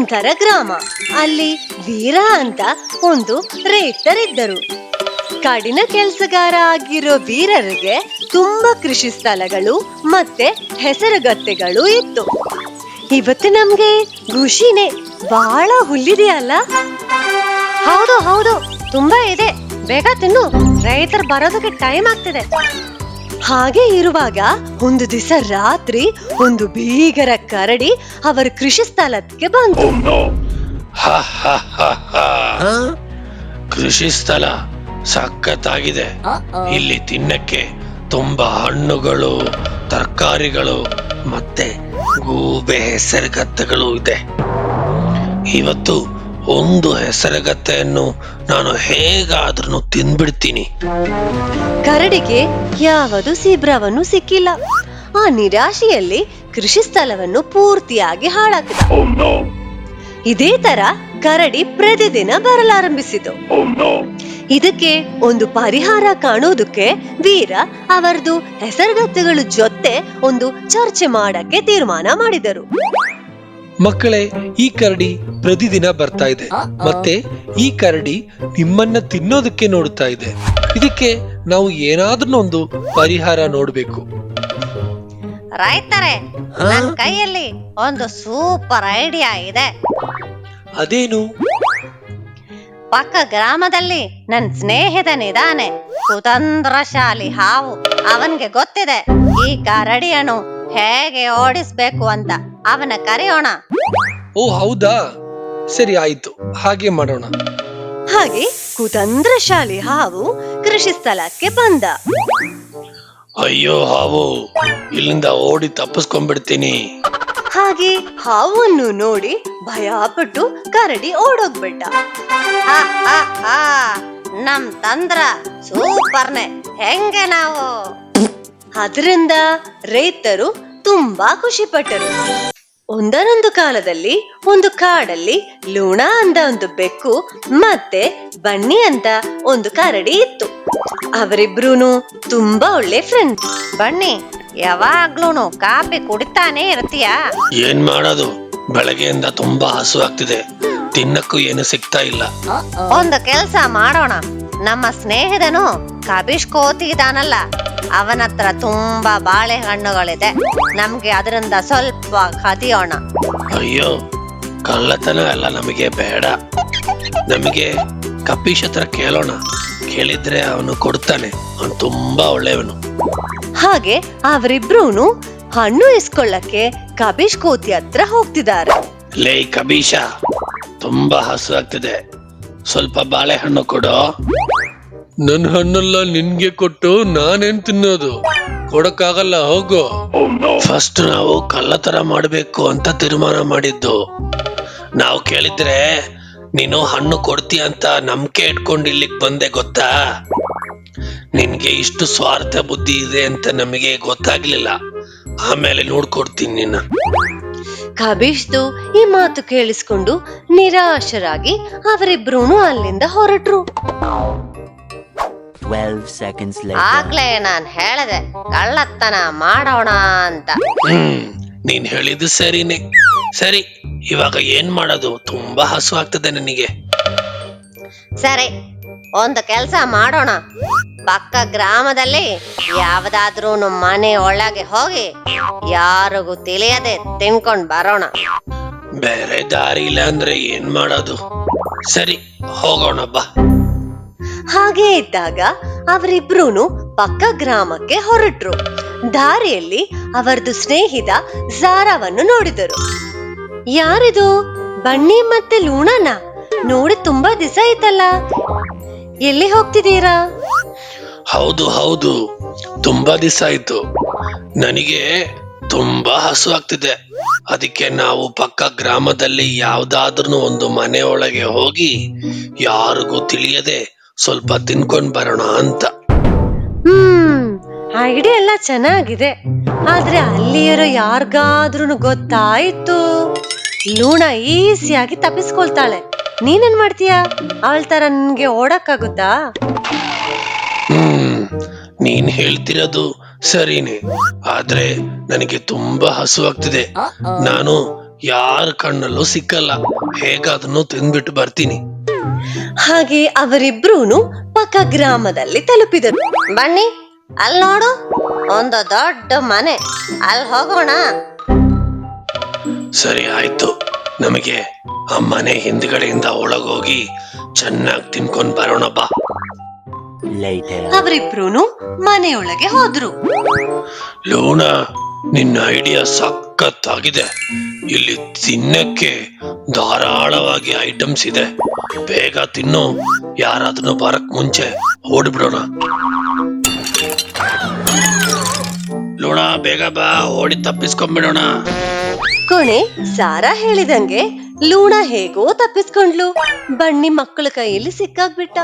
ಸುಂದರ ಗ್ರಾಮ. ಅಲ್ಲಿ ವೀರ ಅಂತ ಒಂದು ರೈತರಿದ್ದರು. ಕಡಿನ ಕೆಲಸಗಾರ ಆಗಿರೋ ವೀರರಿಗೆ ತುಂಬಾ ಕೃಷಿ ಸ್ಥಳಗಳು ಮತ್ತೆ ಹೆಸರುಗತ್ತೆಗಳು ಇತ್ತು. ಇವತ್ತು ನಮ್ಗೆ ಖುಷಿನೇ. ಬಹಳ ಹುಲ್ಲಿದೆಯಲ್ಲ? ಹೌದು ಹೌದು, ತುಂಬಾ ಇದೆ. ಬೇಗ ತಿನ್ನು, ರೈತರು ಬರೋದಕ್ಕೆ ಟೈಮ್ ಆಗ್ತಿದೆ. ಹಾಗೆ ಇರುವಾಗ ಒಂದು ದಿವಸ ರಾತ್ರಿ ಒಂದು ಭೀಕರ ಕರಡಿ ಅವರ ಕೃಷಿ ಸ್ಥಳಕ್ಕೆ ಬಂತು. ಕೃಷಿ ಸ್ಥಳ ಸಖತ್ತಾಗಿದೆ. ಇಲ್ಲಿ ತಿನ್ನಕ್ಕೆ ತುಂಬಾ ಹಣ್ಣುಗಳು, ತರಕಾರಿಗಳು ಮತ್ತೆ ಗೂಬೆ ಹೆಸರುಗತ್ತೆಗಳು ಇದೆ. ಇವತ್ತು ಒಂದು ಹೆಸರುಗತ್ತೆಯನ್ನು ನಾನು ಹೇಗಾದ್ರೂ ತಿಂದ್ಬಿಡ್ತೀನಿ. ಕರಡಿಗೆ ಯಾವುದು ಸೀಬ್ರವನ್ನು ಸಿಕ್ಕಿಲ್ಲ. ಆ ನಿರಾಶೆಯಲ್ಲಿ ಕೃಷಿ ಸ್ಥಳವನ್ನು ಪೂರ್ತಿಯಾಗಿ ಹಾಳಾಕಿದ. ಇದೇ ತರ ಕರಡಿ ಪ್ರತಿದಿನ ಬರಲಾರಂಭಿಸಿತು. ಇದಕ್ಕೆ ಒಂದು ಪರಿಹಾರ ಕಾಣುವುದಕ್ಕೆ ವೀರ ಅವರದು ಹೆಸರುಗತ್ತೆಗಳ ಜೊತೆ ಒಂದು ಚರ್ಚೆ ಮಾಡಕ್ಕೆ ತೀರ್ಮಾನ ಮಾಡಿದರು. ಮಕ್ಕಳೇ, ಈ ಕರಡಿ ಪ್ರತಿದಿನ ಬರ್ತಾ ಇದೆ ಮತ್ತೆ ಈ ಕರಡಿ ನಿಮ್ಮನ್ನ ತಿನ್ನೋದಕ್ಕೆ ನೋಡ್ತಾ ಇದೆ. ಇದಕ್ಕೆ ನಾವು ಏನಾದ್ರೂ ಒಂದು ಪರಿಹಾರ ನೋಡ್ಬೇಕು. ರೈತರೇ, ನನ್ನ ಕೈಯಲ್ಲಿ ಒಂದು ಸೂಪರ್ ಐಡಿಯಾ ಇದೆ. ಅದೇನು? ಪಕ್ಕ ಗ್ರಾಮದಲ್ಲಿ ನನ್ನ ಸ್ನೇಹಿತನಿದ್ದಾನೆ, ಕುತಂತ್ರಶಾಲಿ ಹಾವು. ಅವನ್ಗೆ ಗೊತ್ತಿದೆ ಈ ಕರಡಿಯನ್ನು ಹೇಗೆ ಓಡಿಸ್ಬೇಕು ಅಂತ. ಅವನ ಕರೆಯೋಣ. ಓ ಹೌದಾ, ಸರಿ ಆಯ್ತು, ಹಾಗೆ ಮಾಡೋಣ. ಹಾಗೆ ಕುತಂತ್ರಶಾಲಿ ಹಾವು ಕೃಷಿ ಸ್ಥಳಕ್ಕೆ ಬಂದ. ಅಯ್ಯೋ ಹಾವು, ಇಲ್ಲಿಂದ ಓಡಿ ತಪ್ಪಿಸ್ಕೊಂಡ್ಬಿಡ್ತೀನಿ. ಹಾಗೆ ಹಾವನ್ನು ನೋಡಿ ಭಯಪಟ್ಟು ಕರಡಿ ಓಡೋಗ್ಬಿಟ್ಟ. ನಮ್ ತಂದ್ರ ಸೂಪರ್ನೆ, ಹೆಂಗೆ ನಾವು? ಅದರಿಂದ ರೈತರು ತುಂಬಾ ಖುಷಿ ಪಟ್ಟರು. ಒಂದನೊಂದು ಕಾಲದಲ್ಲಿ ಒಂದು ಕಾಡಲ್ಲಿ ಲೂಣ ಅಂತ ಒಂದು ಬೆಕ್ಕು ಮತ್ತೆ ಬನ್ನಿ ಅಂತ ಒಂದು ಕರಡಿ ಇತ್ತು. ಅವರಿಬ್ರು ತುಂಬಾ ಒಳ್ಳೆ ಫ್ರೆಂಡ್. ಬನ್ನಿ, ಯಾವಾಗ್ಲೂನು ಕಾಫಿ ಕುಡಿತಾನೆ ಇರ್ತೀಯ? ಏನ್ ಮಾಡೋದು, ಬೆಳಗ್ಗೆಯಿಂದ ತುಂಬಾ ಹಸು ಆಗ್ತಿದೆ, ತಿನ್ನಕ್ಕೂ ಏನು ಸಿಗ್ತಾ ಇಲ್ಲ. ಒಂದು ಕೆಲ್ಸ ಮಾಡೋಣ. ನಮ್ಮ ಸ್ನೇಹಿತನು ಕಬೀಶ್ ಕೋತಿ ಇದಾನಲ್ಲ, ಅವನ ಹತ್ರ ತುಂಬಾ ಬಾಳೆಹಣ್ಣುಗಳಿದೆ. ನಮ್ಗೆ ಅದರಿಂದ ಸ್ವಲ್ಪ ಕದಿಯೋಣ. ಅಯ್ಯೋ, ಕಳ್ಳತನ ಎಲ್ಲ ನಮಗೆ ಬೇಡ. ನಮಗೆ ಕಪೀಶ್ ಹತ್ರ ಕೇಳೋಣ. ಕೇಳಿದ್ರೆ ಅವನು ಕೊಡ್ತಾನೆ, ಅವನು ತುಂಬಾ ಒಳ್ಳೆಯವನು. ಹಾಗೆ ಅವರಿಬ್ರು ಹಣ್ಣು ಇಸ್ಕೊಳ್ಳಕ್ಕೆ ಕಬೀಶ್ ಕೋತಿ ಹತ್ರ ಹೋಗ್ತಿದ್ದಾರೆ. ಲೇ ಕಬೀಶ, ತುಂಬಾ ಹಸು ಆಗ್ತಿದೆ, ಸ್ವಲ್ಪ ಬಾಳೆಹಣ್ಣು ಕೊಡು. ನನ್ ಹಣ್ಣೆಲ್ಲ ನಿನ್ಗೆ ಕೊಟ್ಟು ನಾನೇನ್ ತಿನ್ನೋದು? ಕೊಡಕ್ಕಾಗಲ್ಲ, ಹೋಗು. ಫಸ್ಟ್ ನಾವು ಕಳ್ಳತನ ಮಾಡ್ಬೇಕು ಅಂತ ತೀರ್ಮಾನ ಮಾಡಿದ್ದು. ನಾವು ಕೇಳಿದ್ರೆ ನೀನು ಹಣ್ಣು ಕೊಡ್ತೀಯ ಅಂತ ನಂಬಿಕೆ ಇಟ್ಕೊಂಡು ಇಲ್ಲಿಗೆ ಬಂದೆ, ಗೊತ್ತಾ? ನಿನ್ಗೆ ಇಷ್ಟು ಸ್ವಾರ್ಥ ಬುದ್ಧಿ ಇದೆ ಅಂತ ನಮಗೆ ಗೊತ್ತಾಗ್ಲಿಲ್ಲ. ಆಮೇಲೆ ನೋಡ್ಕೊಡ್ತೀನಿ ನಿನ್ನ. ಕಬೀಶ್ದು ಈ ಮಾತು ಕೇಳಿಸ್ಕೊಂಡು ನಿರಾಶರಾಗಿ ಅವರಿಬ್ರು ಅಲ್ಲಿಂದ ಹೊರಟ್ರು. ಆಗ್ಲೇ ನಾನ್ ಹೇಳಿದೆ ಕಳ್ಳತನ ಮಾಡೋಣ ಅಂತ. ನೀನ್ ಹೇಳಿದ್ದು ಸರಿನೇ. ಸರಿ, ಇವಾಗ ಏನ್ ಮಾಡೋದು? ತುಂಬಾ ಹಸು ಆಗ್ತದೆ ನನಗೆ. ಸರಿ, ಒಂದು ಕೆಲ್ಸ ಮಾಡೋಣ. ಪಕ್ಕ ಗ್ರಾಮದಲ್ಲಿ ಯಾವ್ದಾದ್ರೂ ಮನೆ ಒಳಗೆ ಹೋಗಿ ಯಾರಿಗೂ ತಿಳಿಯದೆ ತಿನ್ಕೊಂಡ್ ಬರೋಣ. ಬೇರೆ ದಾರಿ ಇಲ್ಲ ಅಂದ್ರೆ ಏನ್ ಮಾಡೋದು? ಸರಿ, ಹೋಗೋಣ ಬಾ. ಹಾಗೆ ಇದ್ದಾಗ ಅವರಿಬ್ರು ಪಕ್ಕ ಗ್ರಾಮಕ್ಕೆ ಹೊರಟ್ರು. ದಾರಿಯಲ್ಲಿ ಅವರದು ಸ್ನೇಹಿತ ಝಾರಾವನ್ನು ನೋಡಿದರು. ಯಾರಿದು? ಬನ್ನಿ ಮತ್ತೆ ಲೂಣನ ನೋಡಿ ತುಂಬಾ ದಿವಸ ಆಯ್ತಲ್ಲ, ಎಲ್ಲಿ ಹೋಗ್ತಿದ್ದೀರಾ? ಹೌದು ಹೌದು, ತುಂಬಾ ದಿವಸ ಆಯ್ತು. ನನಗೆ ತುಂಬಾ ಹಸು ಆಗ್ತಿದೆ. ಅದಕ್ಕೆ ನಾವು ಪಕ್ಕ ಗ್ರಾಮದಲ್ಲಿ ಯಾವ್ದಾದ್ರೂ ಒಂದು ಮನೆ ಒಳಗೆ ಹೋಗಿ ಯಾರಿಗೂ ತಿಳಿಯದೆ ಸ್ವಲ್ಪ ತಿನ್ಕೊಂಡ್ ಬರೋಣ ಅಂತ. ಐಡಿಯಾ ಎಲ್ಲ ಚೆನ್ನಾಗಿದೆ. ಆದ್ರೆ ಅಲ್ಲಿರೋ ಯಾರಿಗಾದ್ರೂ ಗೊತ್ತಾಯ್ತು, ಲೂಣ ಈಸಿಯಾಗಿ ತಪ್ಪಿಸ್ಕೊಳ್ತಾಳೆ. ನೀನೇನ್ ಮಾಡ್ತೀಯ? ಅವಳ ತರ ನನ್ಗೆ ಓಡಕ್ಕಾಗುತ್ತಾ? ನೀನ್ ಹೇಳ್ತಿರೋದು ಸರಿನೇ, ಆದ್ರೆ ನನಗೆ ತುಂಬಾ ಹಸು ಆಗ್ತಿದೆ. ನಾನು ಯಾರ ಕಣ್ಣಲ್ಲೂ ಸಿಕ್ಕಲ್ಲ. ಹೇಗಾದ್ರೂ ತಿಂದ್ಬಿಟ್ಟು ಬರ್ತೀನಿ. ಹಾಗೆ ಅವರಿಬ್ರೂನು ಪಕ್ಕ ಗ್ರಾಮದಲ್ಲಿ ತಲುಪಿದರು. ಬನ್ನಿ, ಅಲ್ಲಿ ನೋಡು, ಒಂದು ದೊಡ್ಡ ಮನೆ, ಅಲ್ಲಿ ಹೋಗೋಣ. ಸರಿ ಆಯ್ತು, ನಮಗೆ ಆ ಮನೆ ಹಿಂದ್ಗಡೆಯಿಂದ ಒಳಗೋಗಿ ಚೆನ್ನಾಗಿ ತಿನ್ಕೊಂಡ್ ಬರೋಣ ಬಾ. ಅವರಿಬ್ರೂನು ಮನೆಯೊಳಗೆ ಹೋದ್ರು. ಲೂನಾ, ನಿನ್ನ ಐಡಿಯಾ ಸಖತ್ತಾಗಿದೆ. ಇಲ್ಲಿ ತಿನ್ನಕ್ಕೆ ಧಾರಾಳವಾಗಿ ಐಟಮ್ಸ್ ಇದೆ. ಬೇಗ ತಿನ್ನು, ಯಾರಾದ್ರೂ ಬರಕ್ ಮುಂಚೆ ಓಡ್ಬಿಡೋಣ. ಲೂನಾ, ಬೇಗ ಬಾ, ಓಡಿ ತಪ್ಪಿಸ್ಕೊಂಡ್ಬಿಡೋಣ. ಕೊನೆ ಸಾರಾ ಹೇಳಿದಂಗೆ ಲೂನಾ ಹೇಗೋ ತಪ್ಪಿಸ್ಕೊಂಡ್ಲು. ಬನ್ನಿ ಮಕ್ಕಳ ಕೈಯಲ್ಲಿ ಸಿಕ್ಕಾಗ್ಬಿಟ್ಟ.